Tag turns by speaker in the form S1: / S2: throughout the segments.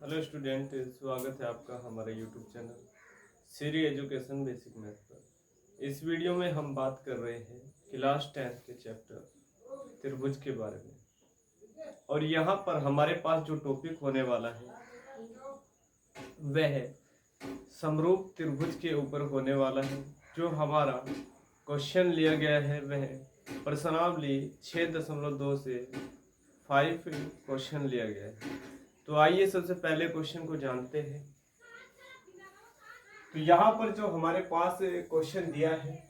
S1: Hello student, स्वागत है आपका हमारे YouTube channel Shri education basic math पर। इस वीडियो में हम बात कर रहे हैं क्लास 10 के चैप्टर त्रिभुज के बारे में। और यहाँ पर हमारे पास जो टॉपिक होने वाला है वह समरूप त्रिभुज के ऊपर होने वाला है। जो हमारा क्वेश्चन लिया गया है वह प्रश्नावली 6.2 से 5 क्वेश्चन लिया गया है। तो आइए सबसे पहले क्वेश्चन को जानते हैं। तो यहाँ पर जो हमारे पास क्वेश्चन दिया है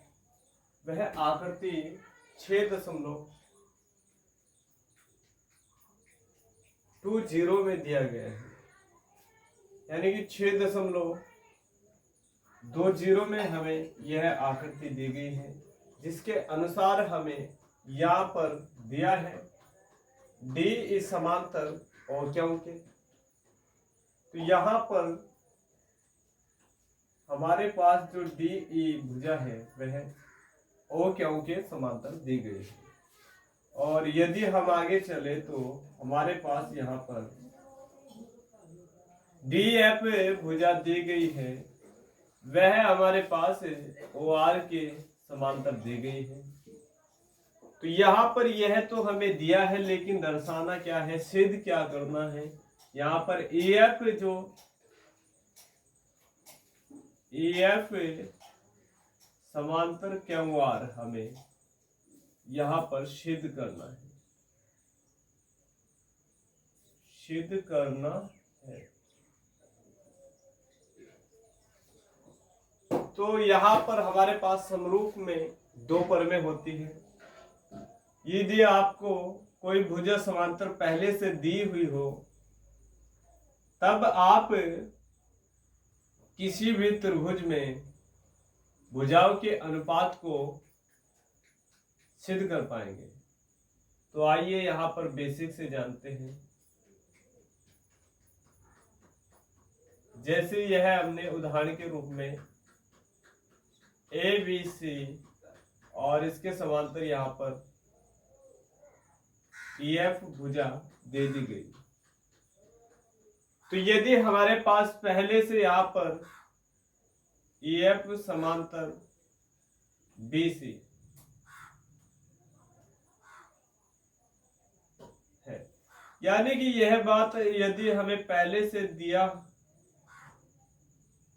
S1: वह आकृति 6.20 में दिया गया है, यानी कि 6.20 में हमें यह आकृति दी गई है, जिसके अनुसार हमें यहाँ पर दिया है डी इस समांतर और क्योंकि तो यहाँ पर हमारे पास जो डी ई भुजा है वह ओ क्यों के समांतर दी गई है। और यदि हम आगे चले तो हमारे पास यहाँ पर डी एफ भुजा दी गई है, वह हमारे पास ओ आर के समांतर दी गई है। तो यहाँ पर यह तो हमें दिया है, लेकिन दर्शाना क्या है, सिद्ध क्या करना है। यहाँ पर EF जो EF समांतर क्यूआर हमें यहाँ पर सिद्ध करना है, सिद्ध करना है। तो यहाँ पर हमारे पास समरूप में दो परमें होती है। यदि आपको कोई भुजा समांतर पहले से दी हुई हो तब आप किसी भी त्रिभुज में भुजाओं के अनुपात को सिद्ध कर पाएंगे। तो आइए यहाँ पर बेसिक से जानते हैं। जैसे यह हमने उदाहरण के रूप में ABC और इसके समांतर यहाँ पर EF भुजा दे दी गई। तो यदि हमारे पास पहले से यहाँ पर EF समांतर BC है, यानी कि यह बात यदि हमें पहले से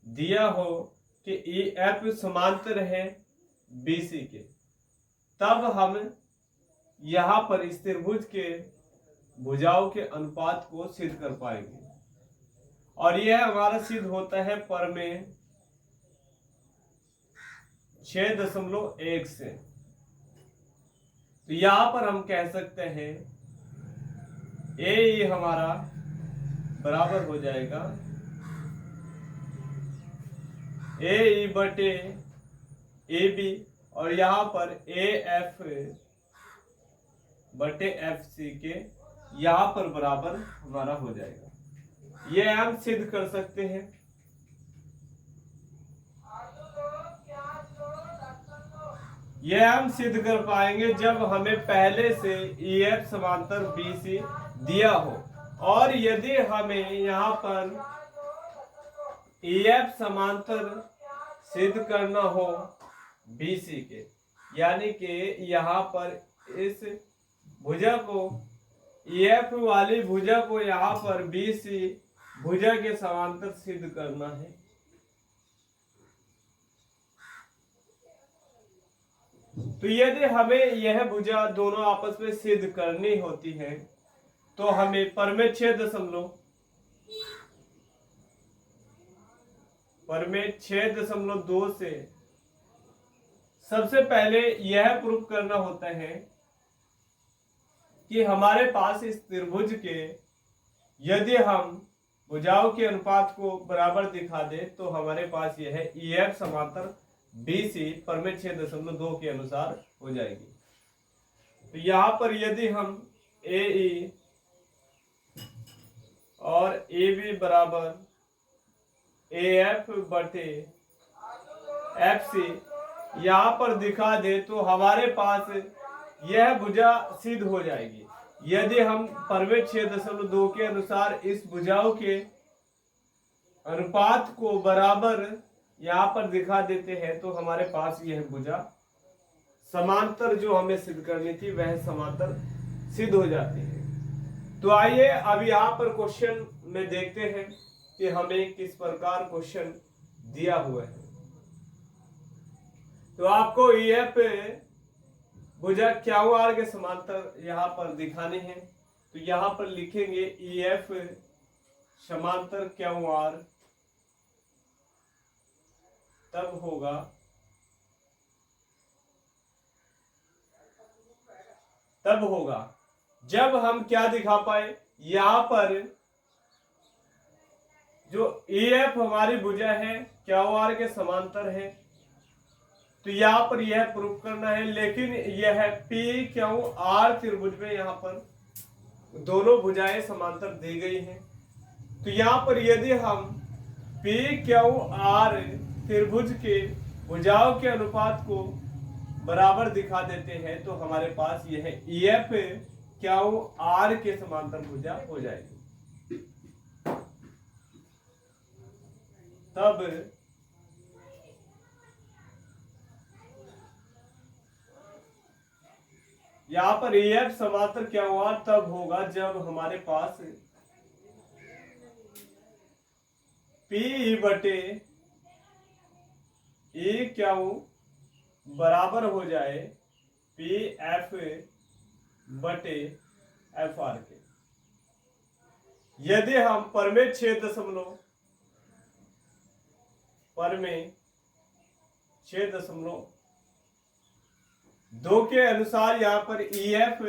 S1: दिया हो कि EF समांतर है BC के, तब हम यहाँ पर इस त्रिभुज के भुजाओं के अनुपात को सिद्ध कर पाएंगे। और यह हमारा सिद्ध होता है परमेय 6.1 से। तो यहाँ पर हम कह सकते हैं ए हमारा बराबर हो जाएगा ए बटे AB, और यहाँ पर AF बटे FC के यहाँ पर बराबर हमारा हो जाएगा। यह हम सिद्ध कर सकते हैं। यह हम सिद्ध कर पाएंगे जब हमें पहले से EF समांतर BC दिया हो, और यदि हमें यहाँ पर EF समांतर सिद्ध करना हो BC के, यानी कि यहाँ पर इस भुजा को EF वाली भुजा को यहाँ पर BC भुजा के समांतर सिद्ध करना है। तो यदि हमें यह भुजा दोनों आपस में सिद्ध करनी होती है तो हमें परमेय 6.2 से सबसे पहले यह प्रूफ करना होता है कि हमारे पास इस त्रिभुज के यदि हम भुजाओं के अनुपात को बराबर दिखा दे तो हमारे पास यह है EF समांतर BC परमेय 6.2 के अनुसार हो जाएगी। तो यहाँ पर यदि हम AE और AB बराबर AF बटे FC यहाँ पर दिखा दे तो हमारे पास यह भुजा सिद्ध हो जाएगी। यदि हम परमेय 6.2 के अनुसार इस भुजाओं के अनुपात को बराबर यहाँ पर दिखा देते हैं तो हमारे पास यह भुजा समांतर जो हमें सिद्ध करनी थी वह समांतर सिद्ध हो जाती है। तो आइए अब यहाँ पर क्वेश्चन में देखते हैं कि हमें किस प्रकार क्वेश्चन दिया हुआ है। तो आपको EF भुजा क्यूआर के समांतर यहाँ पर दिखाने हैं। तो यहाँ पर लिखेंगे EF समांतर क्यूआर तब होगा जब हम क्या दिखा पाए, यहां पर जो EF हमारी भुजा है क्यूआर के समांतर है। तो यहां पर यह प्रूफ करना है, लेकिन यह PQR त्रिभुज में यहां पर दोनों भुजाएं समांतर दी गई हैं। तो यहां पर यदि हम PQR त्रिभुज के भुजाओं के अनुपात को बराबर दिखा देते हैं तो हमारे पास यह EF QR के समांतर भुजा हो जाएगी। तब यहां पर EF समांतर QR तब होगा जब हमारे पास P/EQ बराबर हो जाए PF/FR के। यदि हम परमेय 6.2 के अनुसार यहाँ पर EF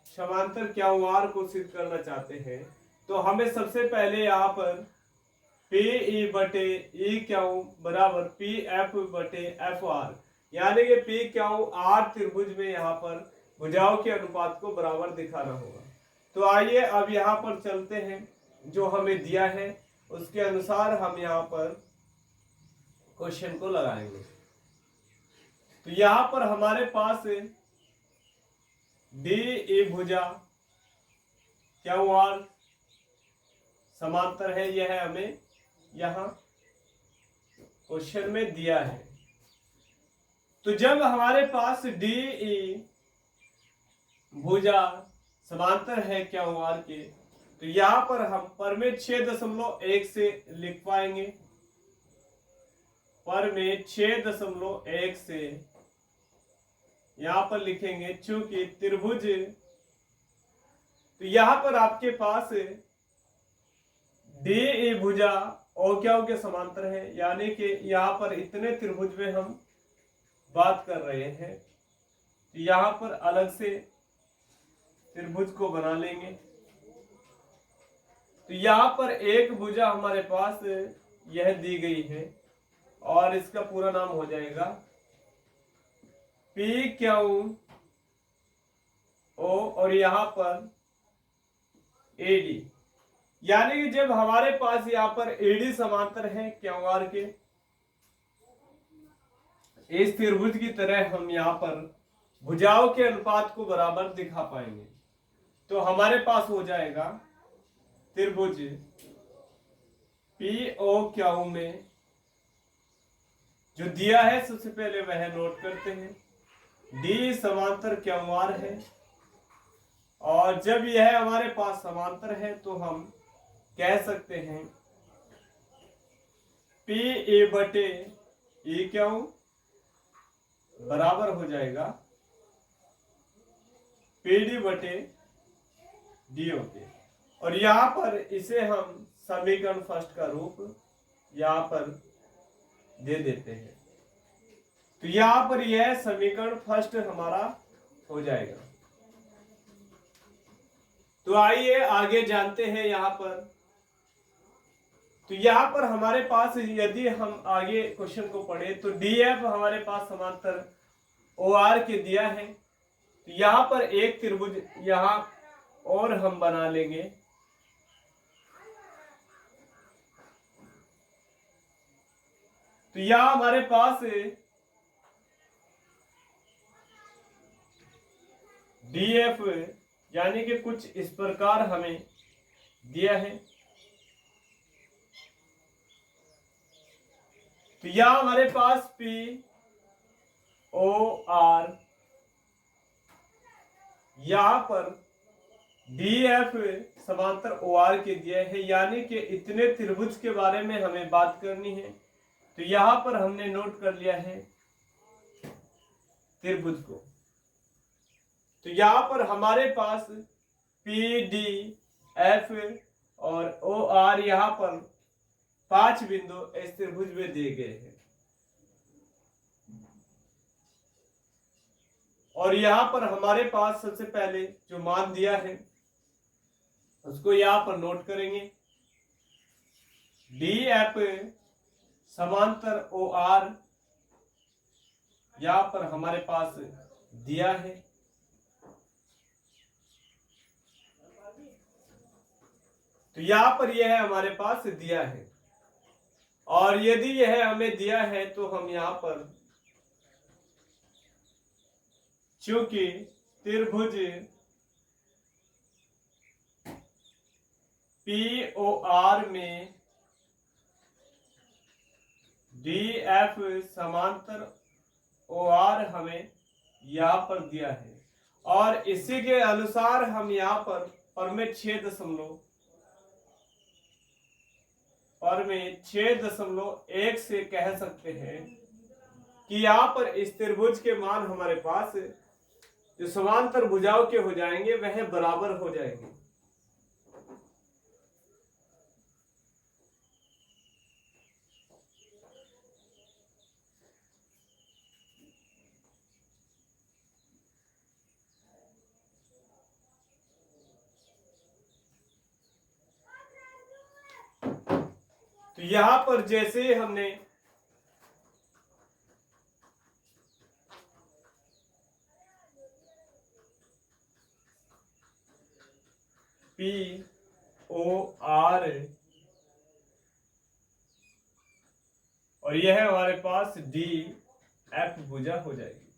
S1: समांतर क्यूआर को सिद्ध करना चाहते हैं तो हमें सबसे पहले यहाँ पर PE/EQ बराबर PF/FR यानी कि PQR त्रिभुज में यहाँ पर भुजाओं के अनुपात को बराबर दिखाना होगा। तो आइए अब यहाँ पर चलते हैं, जो हमें दिया है उसके अनुसार हम यहाँ पर क्वेश्चन को लगाएंगे। तो यहाँ पर हमारे पास DE भुजा क्यूआर समांतर है, यह हमें यहाँ क्वेश्चन में दिया है। तो जब हमारे पास DE भुजा समांतर है क्यूआर के तो यहां पर हम परमेय 6.1 से लिख पाएंगे। परमेय 6.1 से यहां पर लिखेंगे चूंकि त्रिभुज, तो यहां पर आपके पास DE भुजा OQ के समांतर है, यानी कि यहां पर इतने त्रिभुज में हम बात कर रहे हैं। तो यहां पर अलग से त्रिभुज को बना लेंगे। तो यहां पर एक भुजा हमारे पास यह दी गई है और इसका पूरा नाम हो जाएगा PQO और यहां पर AD, यानी कि जब हमारे पास यहां पर AD समांतर है क्यूआर के, इस त्रिभुज की तरह हम यहाँ पर भुजाओं के अनुपात को बराबर दिखा पाएंगे। तो हमारे पास हो जाएगा त्रिभुज POQ में जो दिया है सबसे पहले वह नोट करते हैं। D समांतर क्यूआर है और जब यह हमारे पास समांतर है तो हम कह सकते हैं PE/EQ बराबर हो जाएगा PD/DO के। और यहां पर इसे हम समीकरण फर्स्ट का रूप यहां पर दे देते हैं। तो यहां पर यह समीकरण फर्स्ट हमारा हो जाएगा। तो आइए आगे जानते हैं यहां पर। तो यहां पर हमारे पास यदि हम आगे क्वेश्चन को पढ़े तो DF हमारे पास समांतर OR के दिया है। तो यहां पर एक त्रिभुज यहां और हम बना लेंगे। तो यहां हमारे पास DF यानी कि कुछ इस प्रकार हमें दिया है। तो यहां हमारे पास पी ओ आर, यहां पर डी एफ समांतर ओ आर के दिया है, यानी कि इतने त्रिभुज के बारे में हमें बात करनी है। तो यहां पर हमने नोट कर लिया है त्रिभुज को। तो यहां पर हमारे पास पी डी एफ और ओ आर यहां पर 5 बिंदु इस त्रिभुज में दिए गए हैं, और यहां पर हमारे पास सबसे पहले जो मान दिया है उसको यहां पर नोट करेंगे। डी एफ समांतर ओ आर यहां पर हमारे पास दिया है। तो यहां पर यह हमारे पास दिया है, और यदि यह हमें दिया है तो हम यहां पर, चूंकि त्रिभुज पी ओ आर में डी एफ समांतर ओ आर हमें यहां पर दिया है, और इसी के अनुसार हम यहां पर परमें 6.1 से कह सकते हैं कि यहां पर इस त्रिभुज के मान हमारे पास जो समांतर भुजाओं के हो जाएंगे वह बराबर हो जाएंगे। तो यहां पर जैसे हमने पी ओ आर और यह हमारे पास डी एफ भुजा हो जाएगी।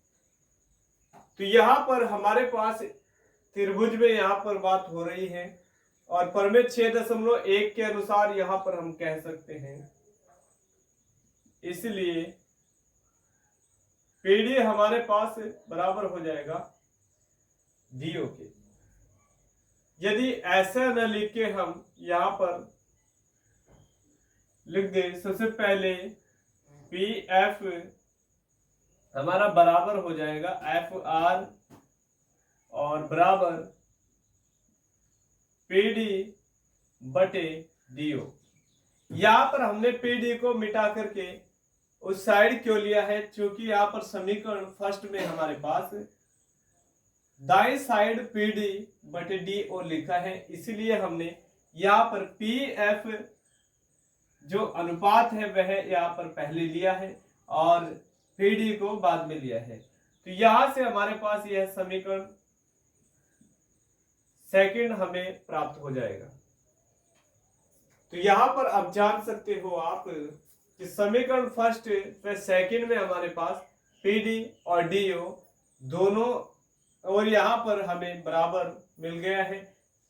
S1: तो यहां पर हमारे पास त्रिभुज में यहां पर बात हो रही है, और परमें 6.1 के अनुसार यहां पर हम कह सकते हैं, इसलिए पीडी हमारे पास बराबर हो जाएगा डीओ के। यदि ऐसा न लिख के हम यहां पर लिख दे, सबसे पहले पी एफ हमारा बराबर हो जाएगा एफ आर और बराबर पीडी बटे डीओ। यहां पर हमने पीडी को मिटा करके उस साइड क्यों लिया है, क्योंकि यहां पर समीकरण फर्स्ट में हमारे पास दाएं साइड पीडी बटे डीओ लिखा है, इसलिए हमने यहां पर पी एफ जो अनुपात है वह यहां पर पहले लिया है और पीडी को बाद में लिया है। तो यहां से हमारे पास यह समीकरण सेकंड हमें प्राप्त हो जाएगा। तो यहां पर अब जान सकते हो आप कि समीकरण फर्स्ट व सेकंड में हमारे पास पीडी और डीओ दोनों, और यहां पर हमें बराबर मिल गया है।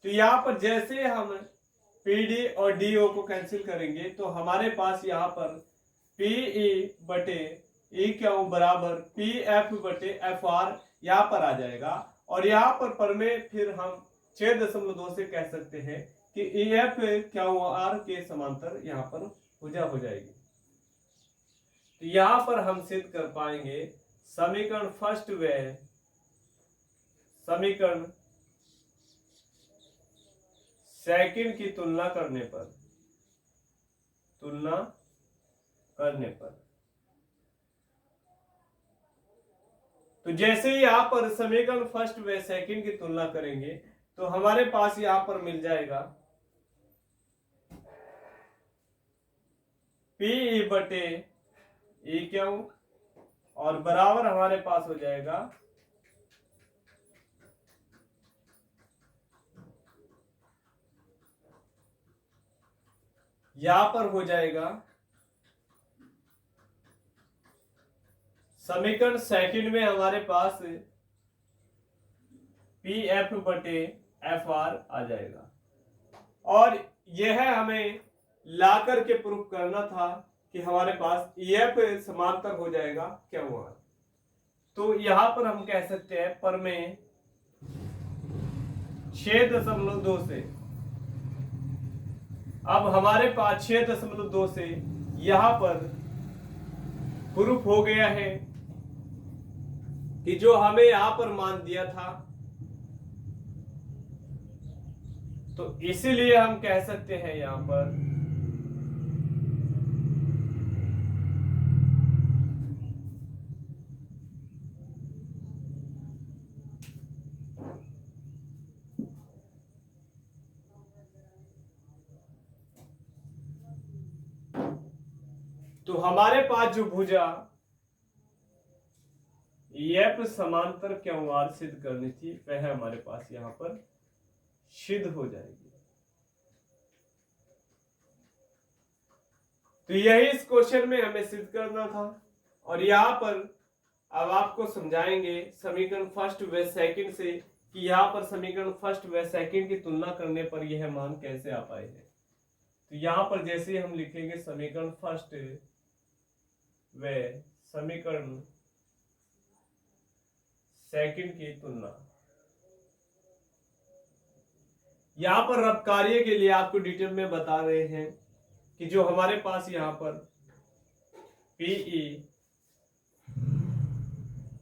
S1: तो यहां पर जैसे हम पीडी और डीओ को कैंसिल करेंगे तो हमारे पास यहां पर पीई बटे ई क्यू बराबर पी एफ बटे एफ आर यहां पर आ जाएगा, और यहां पर में फिर हम 6.2 से कह सकते हैं कि ई एफ क्यू आर के समांतर यहां पर भुजा हो जाएगी। तो यहां पर हम सिद्ध कर पाएंगे समीकरण फर्स्ट व समीकरण सेकंड की तुलना करने पर तो जैसे ही यहां पर समीकरण फर्स्ट व सेकंड की तुलना करेंगे तो हमारे पास यहां पर मिल जाएगा पी बटे ई क्यू और बराबर हमारे पास हो जाएगा यहां पर हो जाएगा समीकरण सेकंड में हमारे पास पी एफ बटे एफ आर आ जाएगा, और यह हमें ला करके प्रूफ करना था कि हमारे पास EF समांतर हो जाएगा QR। तो यहां पर हम कह सकते हैं पर में 6.2 से, अब हमारे पास 6.2 से यहां पर प्रूफ हो गया है कि जो हमें यहां पर मान दिया था, तो इसीलिए हम कह सकते हैं यहां पर तो हमारे पास जो भुजा EF समांतर QR सिद्ध करनी थी वह हमारे पास यहां पर सिद्ध हो जाएगी। तो यही इस क्वेश्चन में हमें सिद्ध करना था। और यहां पर अब आपको समझाएंगे समीकरण फर्स्ट व सेकंड से कि यहां पर समीकरण फर्स्ट व सेकंड की तुलना करने पर यह मान कैसे आ पाए हैं। तो यहां पर जैसे हम लिखेंगे समीकरण फर्स्ट व समीकरण सेकंड की तुलना, यहां पर रब कार्य के लिए आपको डिटेल में बता रहे हैं कि जो हमारे पास यहां पर PE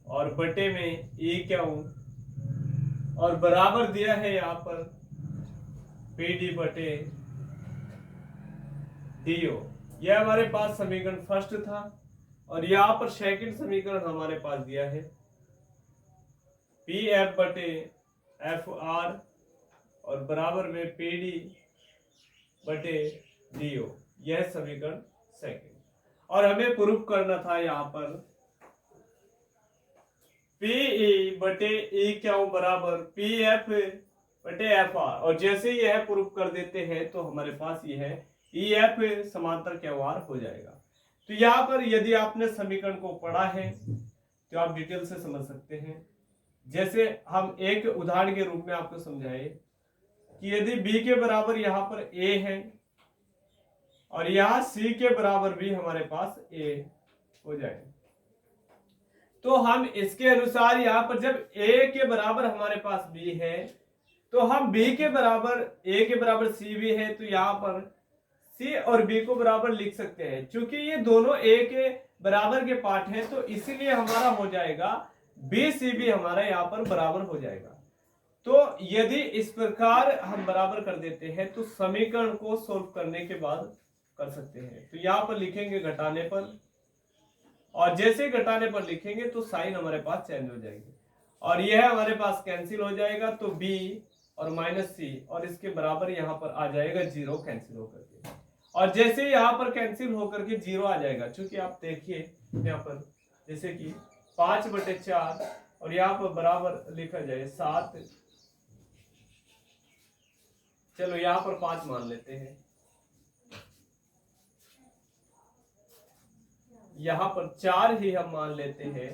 S1: और बटे में EQ और बराबर दिया है यहां पर PD बटे DO, यह हमारे पास समीकरण फर्स्ट था। और यहां पर सेकंड समीकरण हमारे पास दिया है PF बटे FR और बराबर में PD बटे DO, यह समीकरण सेकंड। और हमें प्रूफ करना था यहां पर PE बटे EQ बराबर PF बटे FR, और जैसे ही यह प्रूफ कर देते हैं तो हमारे पास यह EF समांतर QR हो जाएगा। तो यहां पर यदि आपने समीकरण को पढ़ा है तो आप डिटेल से समझ सकते हैं। जैसे हम एक उदाहरण के रूप में आपको समझाए कि यदि B के बराबर यहां पर A है और यहां C के बराबर भी हमारे पास A हो जाए, तो हम इसके अनुसार यहां पर जब A के बराबर हमारे पास B है तो हम B के बराबर A के बराबर C भी है, तो यहां पर C और B को बराबर लिख सकते हैं। चूंकि ये दोनों A के बराबर के पार्ट हैं तो इसीलिए हमारा हो जाएगा BC भी हमारा यहाँ पर बराबर हो जाएगा। तो यदि इस प्रकार हम बराबर कर देते हैं तो समीकरण को सोल्व करने के बाद कर सकते हैं। तो यहाँ पर लिखेंगे घटाने पर, और जैसे घटाने पर लिखेंगे तो साइन हमारे पास चेंज हो जाएगी और यह हमारे पास कैंसिल हो जाएगा। तो B और माइनस C और इसके बराबर यहाँ पर आ जाएगा 0 कैंसिल होकर के, और जैसे यहाँ पर कैंसिल होकर के 0 आ जाएगा। चूंकि आप देखिए यहाँ पर जैसे कि 5/4 और यहाँ पर बराबर लिखा जाए 7, चलो यहाँ पर 5 मान लेते हैं, यहाँ पर 4 ही हम मान लेते हैं।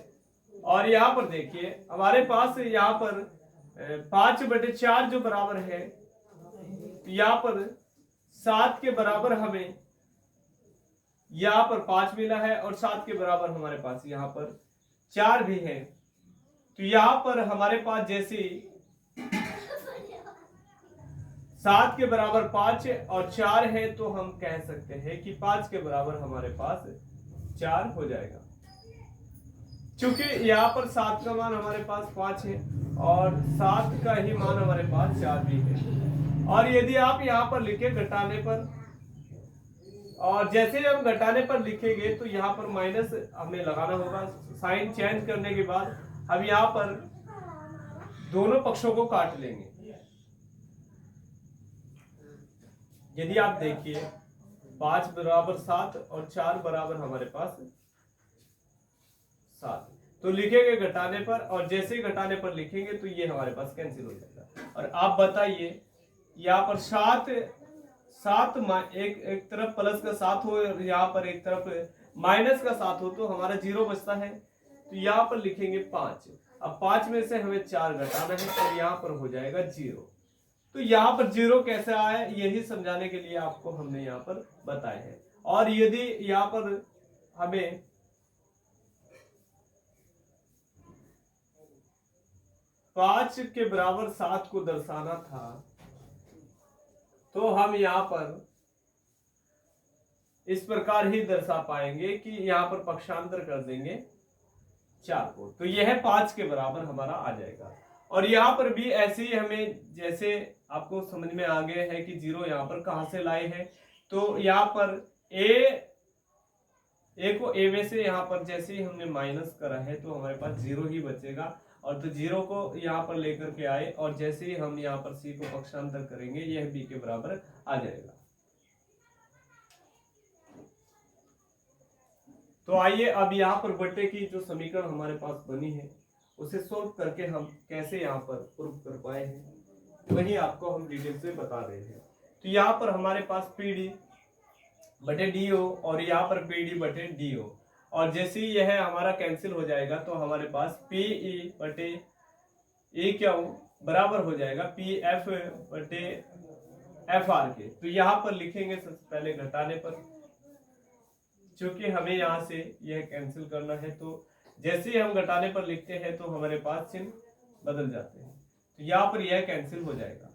S1: और यहाँ पर देखिए हमारे पास यहाँ पर 5/4 जो बराबर है, तो यहाँ पर 7 के बराबर हमें यहाँ पर 5 मिला है और 7 के बराबर हमारे पास यहाँ पर 4 भी है। तो यहाँ पर हमारे पास जैसे 7 के बराबर 5 और 4 है तो हम कह सकते हैं कि 5 के बराबर हमारे पास 4 हो जाएगा। चूंकि यहाँ पर 7 का मान हमारे पास 5 है और 7 का ही मान हमारे पास 4 भी है। और यदि आप यहाँ पर लिखे घटाने पर, और जैसे हम घटाने पर लिखेंगे तो यहाँ पर माइनस हमें लगाना होगा। साइन चेंज करने के बाद हम यहाँ पर दोनों पक्षों को काट लेंगे। यदि आप देखिए 5 बराबर 7 और 4 बराबर हमारे पास 7, तो लिखेंगे घटाने पर, और जैसे ही घटाने पर लिखेंगे तो ये हमारे पास कैंसिल हो जाएगा। और आप बताइए यहाँ पर 7 एक तरफ प्लस का 7 हो और यहाँ पर एक तरफ माइनस का 7 हो तो हमारा 0 बचता है। तो यहाँ पर लिखेंगे 5, अब 5 में से हमें 4 घटाना है और यहाँ पर हो जाएगा 0। तो यहाँ पर 0 कैसे आया यही समझाने के लिए आपको हमने यहाँ पर बताया है। और यदि यहाँ पर हमें पांच के बराबर 7 को दर्शाना था तो हम यहाँ पर इस प्रकार ही दर्शा पाएंगे कि यहाँ पर पक्षांतर कर देंगे 4 को, तो यह 5 के बराबर हमारा आ जाएगा। और यहाँ पर भी ऐसे ही हमें, जैसे आपको समझ में आ गया है कि 0 यहाँ पर कहां से लाए हैं, तो यहाँ पर ए को ए में से यहाँ पर जैसे ही हमने माइनस करा है तो हमारे पास 0 ही बचेगा, और तो 0 को यहाँ पर लेकर के आए और जैसे ही हम यहाँ पर सी को पक्षांतर करेंगे यह बी के बराबर आ जाएगा। तो आइए अब यहाँ पर बट्टे की जो समीकरण हमारे पास बनी है उसे सोल्व करके हम कैसे यहाँ पर प्रूव कर पाए हैं वही आपको हम डिटेल से बता रहे हैं। तो यहाँ पर हमारे पास पी डी बटे डी ओ और यहाँ पर पी डी बटे डी ओ, और जैसे ही यह हमारा कैंसिल हो जाएगा तो हमारे पास पी ई बटे ए क्या बराबर हो जाएगा पी एफ बटे एफ आर के। तो यहाँ पर लिखेंगे सबसे पहले घटाने पर, क्योंकि हमें यहाँ से यह कैंसिल करना है, तो जैसे ही हम घटाने पर लिखते हैं तो हमारे पास चिन्ह बदल जाते हैं, तो यहाँ पर यह कैंसिल हो जाएगा।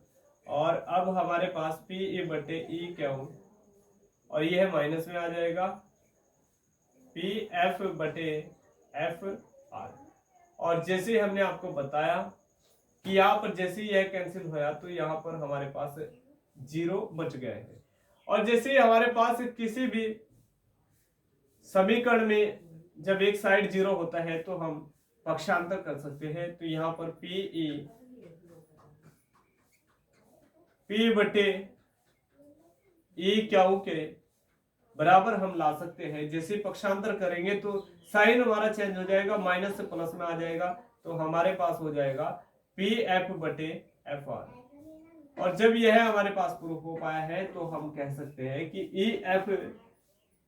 S1: और अब हमारे पास पी ए बटे ई क्या हो, और यह माइनस में आ जाएगा पी एफ बटे एफ आर। और जैसे हमने आपको बताया कि यहाँ पर जैसे ही यह कैंसिल होया तो यहाँ पर हमारे पास 0 बच गए हैं। और जैसे ही हमारे पास किसी भी समीकरण में जब एक साइड 0 होता है तो हम पक्षांतर कर सकते हैं, तो यहाँ पर पी बटे ई क्यू के बराबर हम ला सकते हैं। जैसे पक्षांतर करेंगे तो साइन हमारा चेंज हो जाएगा, माइनस से प्लस में आ जाएगा, तो हमारे पास हो जाएगा पी एफ बटे एफ आर। और जब यह हमारे पास प्रूफ हो पाया है तो हम कह सकते हैं कि ई एफ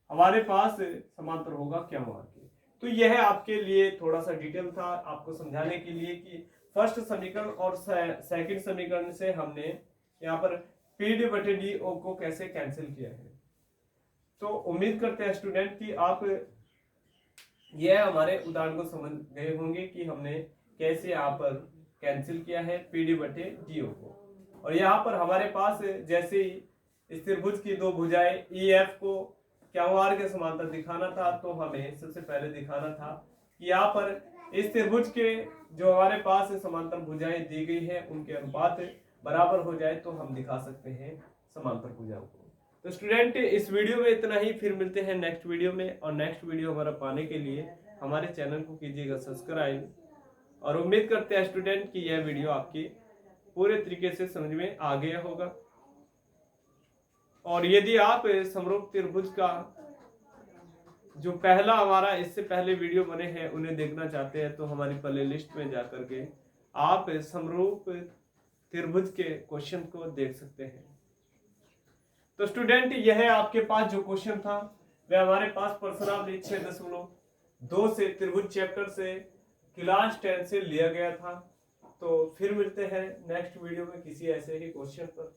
S1: हमारे पास समांतर होगा क्या आर के। तो यह आपके लिए थोड़ा सा डिटेल था आपको समझाने के लिए कि फर्स्ट समीकरण और सेकंड समीकरण से हमने यहाँ पर पी डी बटे डी ओ को कैसे कैंसिल किया है। तो उम्मीद करते हैं स्टूडेंट कि आप यह हमारे उदाहरण को समझ गए होंगे कि हमने कैसे यहाँ पर कैंसिल किया है पी डी बटे डी ओ को। और यहाँ पर हमारे पास जैसे ही त्रिभुज की दो भुजाएं ई एफ को क्यू आर के समांतर दिखाना था, तो हमें सबसे पहले दिखाना था कि यहाँ पर इस त्रिभुज के जो हमारे पास समांतर भुजाएं दी गई है उनके अनुपात बराबर हो जाए तो हम दिखा सकते हैं समांतर भुजाओं को। तो स्टूडेंट इस वीडियो में इतना ही, फिर मिलते हैं नेक्स्ट वीडियो में। और नेक्स्ट वीडियो हमारा पाने के लिए हमारे चैनल को कीजिएगा सब्सक्राइब, और उम्मीद करते हैं स्टूडेंट कि यह वीडियो आपकी पूरे तरीके से समझ में आ गया होगा। और यदि आप समरूप त्रिभुज का जो पहला हमारा इससे पहले वीडियो बने हैं उन्हें देखना चाहते हैं तो हमारी प्ले लिस्ट में जाकर के आप समरूप त्रिभुज के क्वेश्चन को देख सकते हैं। तो स्टूडेंट यह आपके पास जो क्वेश्चन था वह हमारे पास प्रश्नावली 6.2 से त्रिभुज चैप्टर से क्लास 10 से लिया गया था। तो फिर मिलते हैं नेक्स्ट वीडियो में किसी ऐसे ही क्वेश्चन पर।